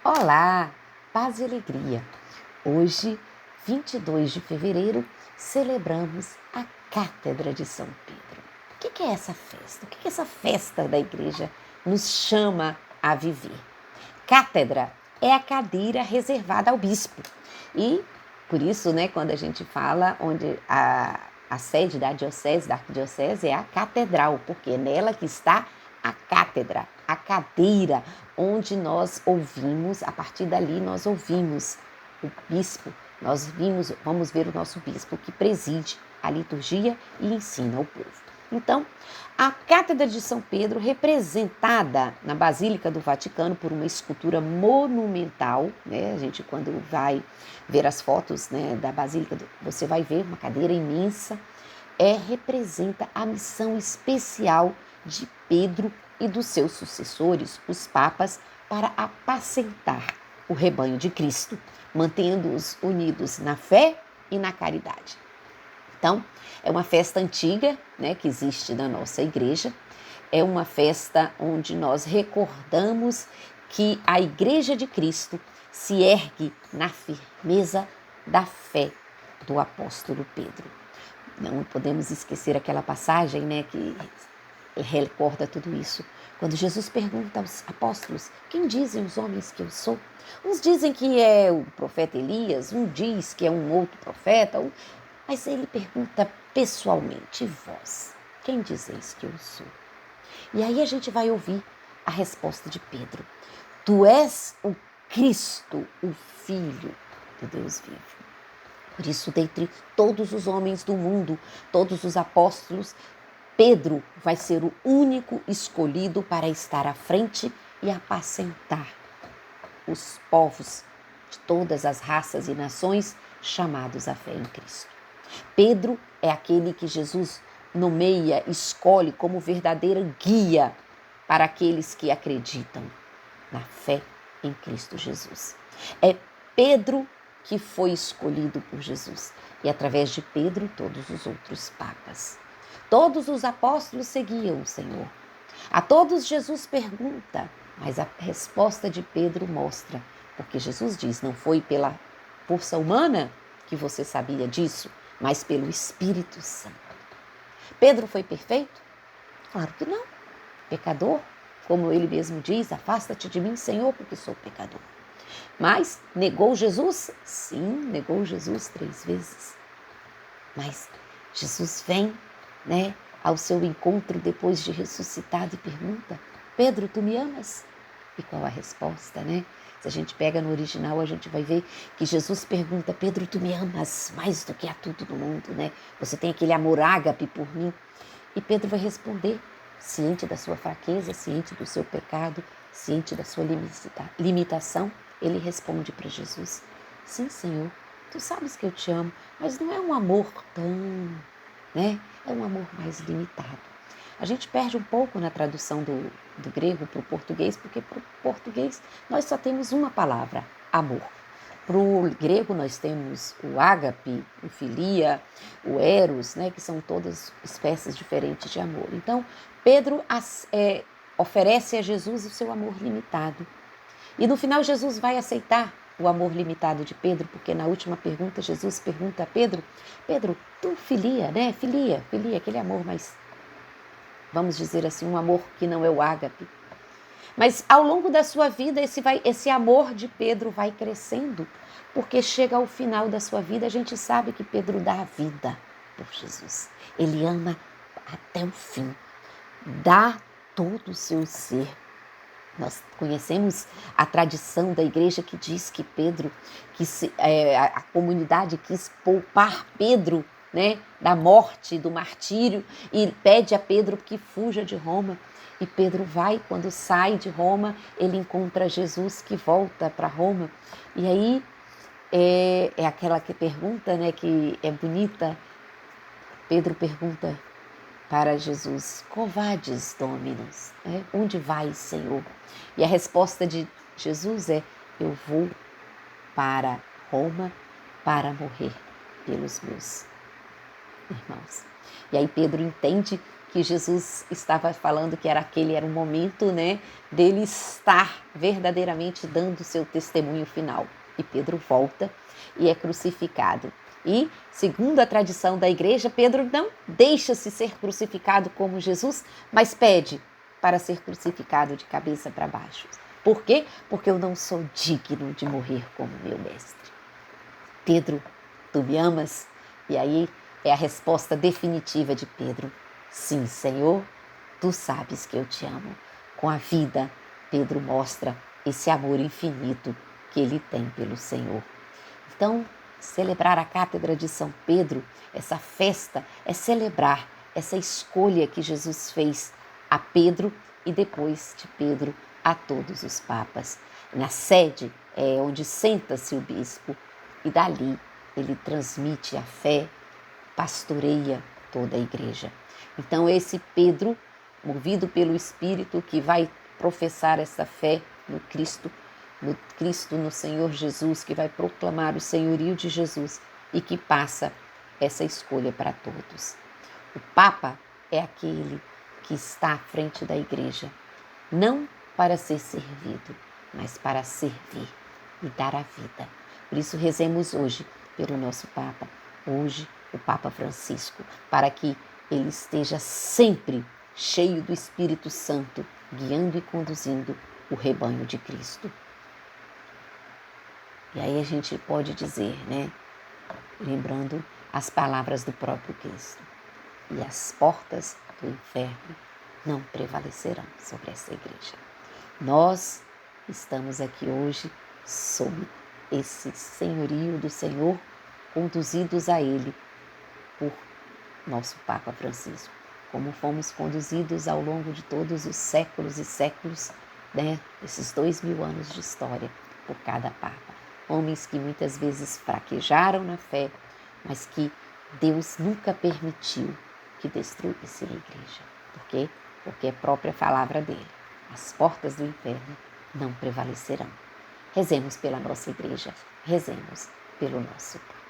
Olá, paz e alegria. Hoje, 22 de fevereiro, celebramos a Cátedra de São Pedro. O que é essa festa? O que essa festa da igreja nos chama a viver? Cátedra é a cadeira reservada ao bispo. E, por isso, quando a gente fala onde a sede da diocese, da arquidiocese, é a catedral, porque é nela que está a cátedra, a cadeira, onde nós ouvimos, a partir dali nós ouvimos o bispo, vamos ver o nosso bispo que preside a liturgia e ensina ao povo. Então, a Cátedra de São Pedro, representada na Basílica do Vaticano por uma escultura monumental, a gente quando vai ver as fotos da Basílica, você vai ver uma cadeira imensa, representa a missão especial de Pedro e dos seus sucessores, os papas, para apacentar o rebanho de Cristo, mantendo-os unidos na fé e na caridade. Então, é uma festa antiga, que existe na nossa igreja. É uma festa onde nós recordamos que a Igreja de Cristo se ergue na firmeza da fé do apóstolo Pedro. Não podemos esquecer aquela passagem, que recorda tudo isso. Quando Jesus pergunta aos apóstolos: quem dizem os homens que eu sou? Uns dizem que é o profeta Elias, um diz que é um outro profeta, mas ele pergunta pessoalmente: e vós, quem dizeis que eu sou? E aí a gente vai ouvir a resposta de Pedro: tu és o Cristo, o Filho do Deus vivo. Por isso, dentre todos os homens do mundo, todos os apóstolos, Pedro vai ser o único escolhido para estar à frente e apacentar os povos de todas as raças e nações chamados à fé em Cristo. Pedro é aquele que Jesus nomeia, escolhe como verdadeira guia para aqueles que acreditam na fé em Cristo Jesus. É Pedro que foi escolhido por Jesus e através de Pedro todos os outros papas. Todos os apóstolos seguiam o Senhor. A todos Jesus pergunta, mas a resposta de Pedro mostra, porque Jesus diz: não foi pela força humana que você sabia disso, mas pelo Espírito Santo. Pedro foi perfeito? Claro que não. Pecador, como ele mesmo diz: afasta-te de mim, Senhor, porque sou pecador. Mas negou Jesus? Sim, negou Jesus 3 vezes. Mas Jesus vem, ao seu encontro depois de ressuscitado e pergunta: Pedro, tu me amas? E qual a resposta, Se a gente pega no original, a gente vai ver que Jesus pergunta: Pedro, tu me amas mais do que a tudo no mundo, Você tem aquele amor ágape por mim? E Pedro vai responder, ciente da sua fraqueza, ciente do seu pecado, ciente da sua limitação, ele responde para Jesus: sim, Senhor, tu sabes que eu te amo, mas não é um amor tão, É um amor mais limitado. A gente perde um pouco na tradução do grego para o português, porque para o português nós só temos uma palavra: amor. Para o grego nós temos o ágape, o filia, o eros, que são todas espécies diferentes de amor. Então, Pedro oferece a Jesus o seu amor limitado. E no final Jesus vai aceitar o amor limitado de Pedro, porque na última pergunta Jesus pergunta a Pedro: Pedro, tu filia, Filia, aquele amor mais, vamos dizer assim, um amor que não é o ágape. Mas ao longo da sua vida, esse amor de Pedro vai crescendo, porque chega ao final da sua vida, a gente sabe que Pedro dá a vida por Jesus. Ele ama até o fim, dá todo o seu ser. Nós conhecemos a tradição da igreja que diz que Pedro, a comunidade quis poupar Pedro, da morte, do martírio, e pede a Pedro que fuja de Roma. E Pedro vai, quando sai de Roma, ele encontra Jesus que volta para Roma. E aí é aquela que pergunta, que é bonita. Pedro pergunta para Jesus: quo vadis, Dominus? Onde vais, Senhor? E a resposta de Jesus é: eu vou para Roma para morrer pelos meus irmãos. E aí Pedro entende que Jesus estava falando que era um momento, né, dele estar verdadeiramente dando o seu testemunho final. E Pedro volta e é crucificado. E, segundo a tradição da igreja, Pedro não deixa-se ser crucificado como Jesus, mas pede para ser crucificado de cabeça para baixo. Por quê? Porque eu não sou digno de morrer como meu mestre. Pedro, tu me amas? E aí é a resposta definitiva de Pedro. Sim, Senhor, tu sabes que eu te amo. Com a vida, Pedro mostra esse amor infinito que ele tem pelo Senhor. Então, celebrar a Cátedra de São Pedro, essa festa, é celebrar essa escolha que Jesus fez a Pedro e depois de Pedro a todos os papas. Na sede é onde senta-se o bispo e dali ele transmite a fé, pastoreia toda a igreja. Então esse Pedro, movido pelo Espírito, que vai professar essa fé no Cristo, no Senhor Jesus, que vai proclamar o senhorio de Jesus e que passa essa escolha para todos. O Papa é aquele que está à frente da igreja, não para ser servido, mas para servir e dar a vida. Por isso rezemos hoje pelo nosso Papa, hoje o Papa Francisco, para que ele esteja sempre cheio do Espírito Santo, guiando e conduzindo o rebanho de Cristo. E aí a gente pode dizer, né, lembrando as palavras do próprio Cristo: e as portas do inferno não prevalecerão sobre essa igreja. Nós estamos aqui hoje sob esse senhorio do Senhor, conduzidos a Ele por nosso Papa Francisco, como fomos conduzidos ao longo de todos os séculos e séculos, né, esses 2000 anos de história, por cada Papa. Homens que muitas vezes fraquejaram na fé, mas que Deus nunca permitiu que destruísse a igreja. Por quê? Porque é a própria palavra dele: as portas do inferno não prevalecerão. Rezemos pela nossa igreja, rezemos pelo nosso Papa.